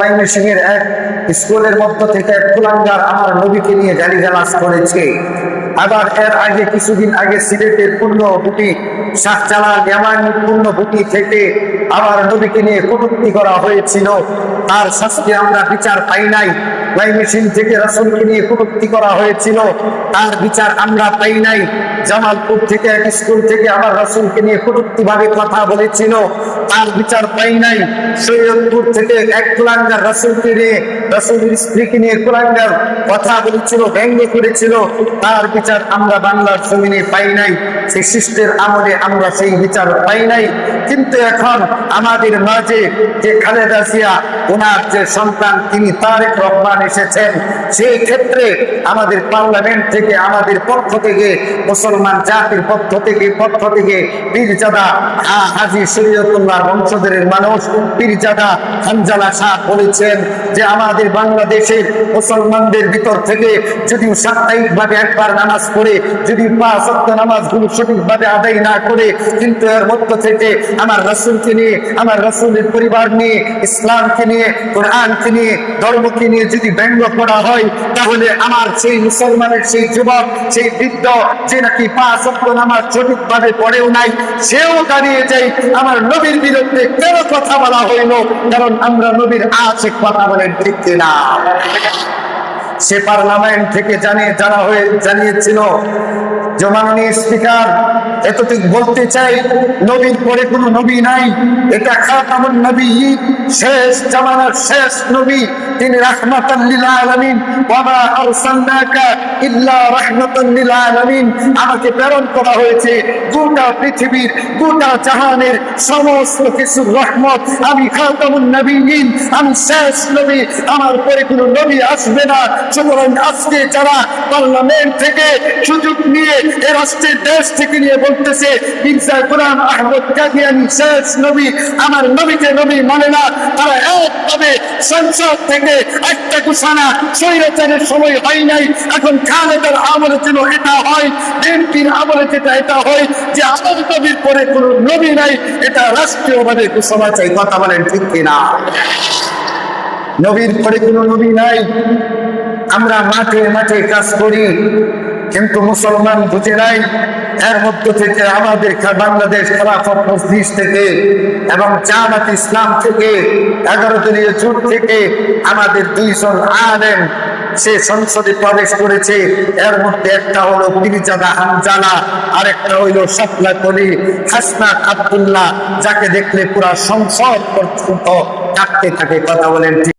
ময়মনসিংহের এক স্কুলের মধ্য থেকে এক কুলাঙ্গার আমার নবীকে নিয়ে গালিগালাজ করেছে। আবার এর আগে কিছুদিন আগে সিলেটের পূর্ণভূমি শাহজালাল ইয়ামানি পূর্ণভূমি থেকে আমার নবীকে নিয়ে কটূক্তি করা হয়েছিল, তার শাস্তি আমরা বিচার পাই নাই। ময়মনসিংহ থেকে রাসূলকে নিয়ে কটূক্তি করা হয়েছিল, তার বিচার আমরা পাই নাই। জামালপুর থেকে এক স্কুল থেকে আমার রাসূলকে নিয়ে কটূক্তি ভাবে কথা বলেছিল, তার বিচার পাই নাই। সৈয়দপুর থেকে এক কুলাঙ্গার রাসূলকে নিয়ে, রাসূলের স্ত্রীকে নিয়ে কুলাঙ্গার কথা বলেছিল, ব্যঙ্গ করেছিল, তার বিচার আমরা বাংলার জমিনে পাই নাই। সেই সৃষ্টির আমলে আমরা সেই বিচার পাই নাই। কিন্তু এখন আমাদের মাঝে যে খালেদা জিয়া, ওনার যে সন্তান তিনি তারেক রহমান এসেছেন, সেই ক্ষেত্রে আমাদের পার্লামেন্ট থেকে, আমাদের পক্ষ থেকে, মুসলমান জাতির পক্ষ থেকে পীরজাদা হাজী শরীয়তুল্লাহ বংশধরের মানুষ পীরজাদা হানজালা শাহ বলেছেন যে আমাদের বাংলাদেশের মুসলমানদের ভিতর থেকে যদি সাপ্তাহিকভাবে একবার নামাজ পড়ে, যদি 5 ওয়াক্ত নামাজগুলো সঠিকভাবে আদায় না করে, কিন্তু এর মধ্য থেকে আমার রাসূলকে নিয়ে, আমার রাসূলের পরিবার নিয়ে, ইসলামকে নিয়ে, কোরআনকে নিয়ে, ধর্মকে নিয়ে যদি ব্যঙ্গ করা হয়, তাহলে আমার সেই মুসলমানের সেই যুবক, সেই বৃদ্ধ যে নাকি 5 ওয়াক্ত নামাজ সঠিকভাবে পড়েও নাই, সেও দাঁড়িয়ে যায় আমার নবীর বিরুদ্ধে কেন কথা বলা হইল? কারণ আমরা নবীর আশিক, কথা বলেন ঠিক কিনা? সে পার্লামেন্ট থেকে জানিয়েছিল যে মাননীয় স্পিকার, এতটুকু বলতে চাই, নবীর পরে কোন নবী নাই, এটা খাতামুন নবিয়্যিন, শেষ জামানার শেষ নবী, তিনি রাহমাতাল লিল আলামিন, ওয়া মা আরসালনাকা ইল্লা রাহমাতাল লিল আলামিন। আমাকে প্রেরণ করা হয়েছে গোটা পৃথিবীর, গোটা জাহানের সমস্ত কিছুর রহমত। আমি খাতামুন নবিয়্যিন, আমি শেষ নবী, আমার পরে কোন নবী আসবে না। সুতরাং আজকে যারা পার্লামেন্ট থেকে সুযোগ নিয়ে এ রাষ্ট্রের দেশ থেকে নিয়ে বলতেছে মির্জা গোলাম আহমদ কাদিয়ানী শেষ নবী, আমার নবীকে নবী মানে না, তারা একভাবে সংসদ থেকে একটা ঘোষণা, স্বৈরাচারের সময় হয় নাই, এখন খালেদার আমলে যেন এটা হয়, বিএনপির আমলে যেটা এটা হয়, যে আমার নবীর পরে কোন নবী নাই, এটা রাষ্ট্রীয়ভাবে ঘোষণা চাই। কথা বলেন ঠিক কিনা? নবীর পরে কোন নবী নাই। আমরা মাঠে মাঠে কাজ করি, কিন্তু মুসলমান বুঝে নাই। এর মধ্য থেকে আমাদের বাংলাদেশ খেলাফত মজলিস থেকে এবং জামাত ইসলাম থেকে, 11 দলীয় জোট থেকে আমাদের 2 জন আলেম সে সংসদে প্রবেশ করেছে। এর মধ্যে একটা হলো পীরজাদা হানজালা, আর একটা হইল শাপলা কলি হাসনাত আব্দুল্লাহ, যাকে দেখলে পুরা সংসদ পর্যন্ত কাঁপতে থাকে। কথা বলেন ঠিক?